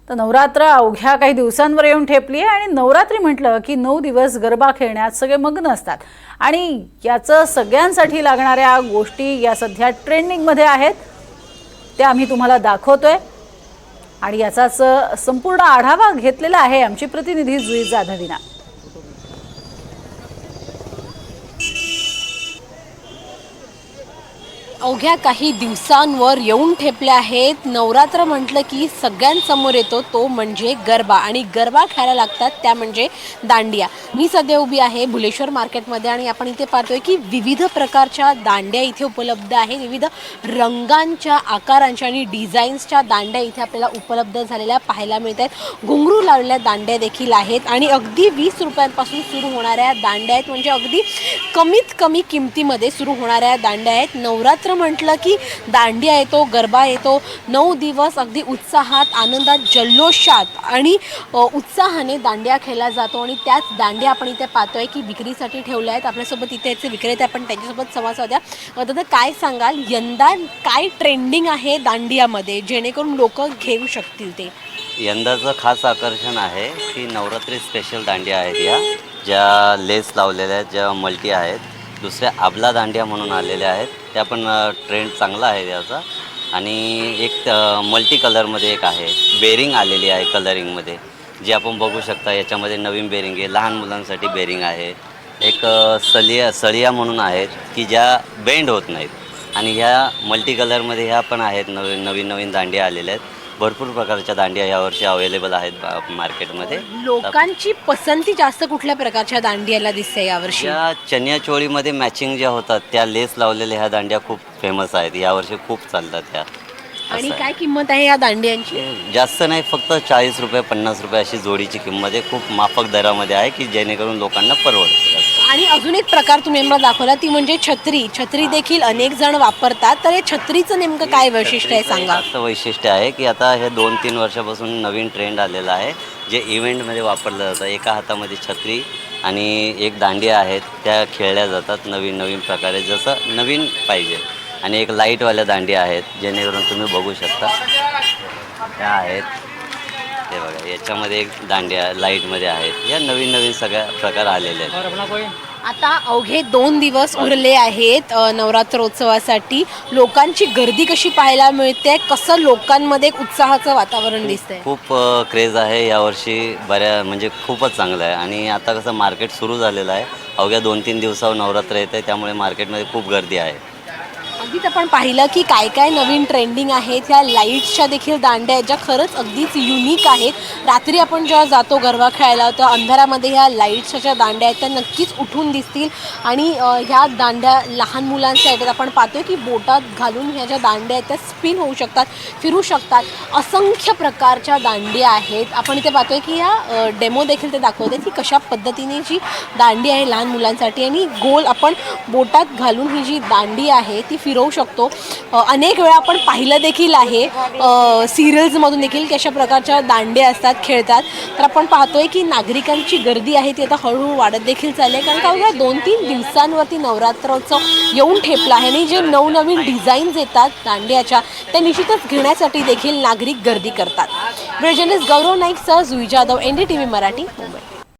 तर नवरात्र अवघ्या काही दिवसांवर येऊन ठेपली आहे आणि नवरात्री म्हटलं की 9 दिवस गरबा खेळण्यात सगळे मग्न असतात आणि याचं सगळ्यांसाठी लागणाऱ्या गोष्टी या सध्या ट्रेंडिंगमध्ये आहेत, ते आम्ही तुम्हाला दाखवतोय आणि याचाच संपूर्ण आढावा घेतलेला आहे आमची प्रतिनिधी जुई जाधवीना। अवघ्या काही दिवसांवर येऊन ठेपले आहेत। नवरात्र म्हटलं की सगळ्यांसमोर येतो तो म्हणजे गरबा आणि गरबा खेळायला लागतात त्या म्हणजे दांडिया। मी सध्या उभी आहे भुलेश्वर मार्केटमध्ये आणि आपण इथे पाहतोय की विविध प्रकारच्या दांड्या इथे उपलब्ध आहेत। विविध रंगांच्या, आकारांच्या आणि डिझाईन्सच्या दांड्या इथे आपल्याला उपलब्ध झालेल्या पाहायला मिळतात। घुंगरू लावलेल्या दांड्या देखील आहेत आणि अगदी 20 रुपयांपासून सुरू होणाऱ्या दांड्या आहेत, म्हणजे अगदी कमीत कमी किमतीमध्ये सुरू होणाऱ्या दांड्या आहेत। नवरात्र म्हटलं की दांडिया येतो, गरबा येतो, 9 दिवस अगदी उत्साहात, आनंदात, जल्लोषात आणि उत्साहाने दांडिया खेळला जातो आणि त्याच दांडिया आपण इथे पाहतोय की विक्रीसाठी ठेवल्या आहेत। आपल्यासोबत इथे विक्रेते आपण त्यांच्यासोबत संवाद साधूया। दादा, काय सांगाल, यंदा काय ट्रेंडिंग आहे दांडियामध्ये जेणेकरून लोक घेऊ शकतील ते? यंदाचं खास आकर्षण आहे की नवरात्री स्पेशल दांडिया आहेत, या ज्या लेस लावलेल्या आहेत, ज्या मल्टी आहेत, दुसऱ्या आबला दांडिया म्हणून आलेल्या आहेत, त्या पण ट्रेंड चांगला आहे याचा। आणि एक मल्टी कलरमध्ये एक आहे, बेरिंग आलेली आहे कलरिंगमध्ये, जी आपण बघू शकता। याच्यामध्ये नवीन बेरिंग आहे, लहान मुलांसाठी बेरिंग आहे। एक सळिया म्हणून आहेत की ज्या बेंड होत नाहीत आणि ह्या मल्टी कलरमध्ये ह्या पण आहेत। नवीन दांडिया आलेल्या आहेत। भरपूर प्रकारच्या दांडिया यावर्षी अवेलेबल आहेत मार्केटमध्ये। लोकांची पसंती जास्त कुठल्या प्रकारच्या दांडियाला दिसते यावर्षी? या चनिया चोळीमध्ये मॅचिंग ज्या होतात त्या लेस लावलेल्या ह्या दांडिया खूप फेमस आहेत, यावर्षी खूप चालतात ह्या। आणि काय किंमत आहे या दांडियांची? जास्त नाही, फक्त 40 रुपये 50 रुपये अशी जोडीची किंमत आहे। खूप माफक दरामध्ये आहे की जेणेकरून लोकांना परवडते। आणि अजून एक प्रकार तुम्ही मला दाखवला ती म्हणजे छत्री देखील अनेक जण वापरतात। तर हे छत्रीचं नेमकं काय वैशिष्ट्य आहे सांगा? असं वैशिष्ट्य आहे की आता हे 2-3 वर्षापासून नवीन ट्रेंड आलेला आहे, जे इव्हेंटमध्ये वापरलं जातं। एका हातामध्ये छत्री आणि एक दांडिया आहेत, त्या खेळल्या जातात नवीन प्रकारे, जसं नवीन पाहिजे। आणि एक लाईटवाल्या दांडिया आहेत, जेणेकरून तुम्ही बघू शकता त्या आहेत, ते बघा, याच्यामध्ये एक दांडिया लाईटमध्ये आहेत। या नवीन सगळ्या प्रकार आलेले आहेत। आता अवघे 2 दिवस उरले आहेत नवरात्रोत्सवासाठी। लोकांची गर्दी कशी पाहायला मिळते? कसं लोकांमध्ये एक उत्साहाचं वातावरण दिसतंय? खूप क्रेज आहे यावर्षी, म्हणजे खूपच चांगलं आहे। आणि आता कसं मार्केट सुरू झालेलं आहे, अवघ्या 2-3 दिवसावर नवरात्र येते, त्यामुळे मार्केटमध्ये खूप गर्दी आहे। अगदीच आपण पाहिलं की काय नवीन ट्रेंडिंग आहे। त्या लाईट्सच्या देखील दांड्या आहेत, ज्या खरंच अगदीच युनिक आहेत। रात्री आपण जेव्हा जातो गरबा खेळायला, तर अंधारामध्ये ह्या लाईट्सच्या ज्या दांड्या आहेत त्या नक्कीच उठून दिसतील। आणि ह्या दांड्या लहान मुलांसाठी आहेत। आपण पाहतोय की बोटात घालून ह्या ज्या दांड्या आहेत त्या स्पिन होऊ शकतात, फिरू शकतात। असंख्य प्रकारच्या दांडिया आहेत। आपण इथे पाहतोय की ह्या डेमो देखील ते दाखवते की कशा पद्धतीने जी दांडी आहे लहान मुलांसाठी, आणि गोल आपण बोटात घालून ही जी दांडी आहे ती फिरवू शकतो। अनेक वेळा आपण पाहिलं देखील आहे सिरियल्समधून देखील कशा प्रकारच्या दांड्या असतात, खेळतात। तर आपण पाहतोय की नागरिकांची गर्दी आहे ती आता हळूहळू वाढत देखील चालली आहे, कारण का अवघ्या 2-3 दिवसांवरती नवरात्रोत्सव येऊन ठेपला आहे आणि जे नवनवीन डिझाईन्स येतात दांडियाच्या त्या निश्चितच घेण्यासाठी देखील नागरिक गर्दी करतात। जर्नलिस्ट गौरव नाईकसह जुई जाधव, NDTV मराठी, मुंबई।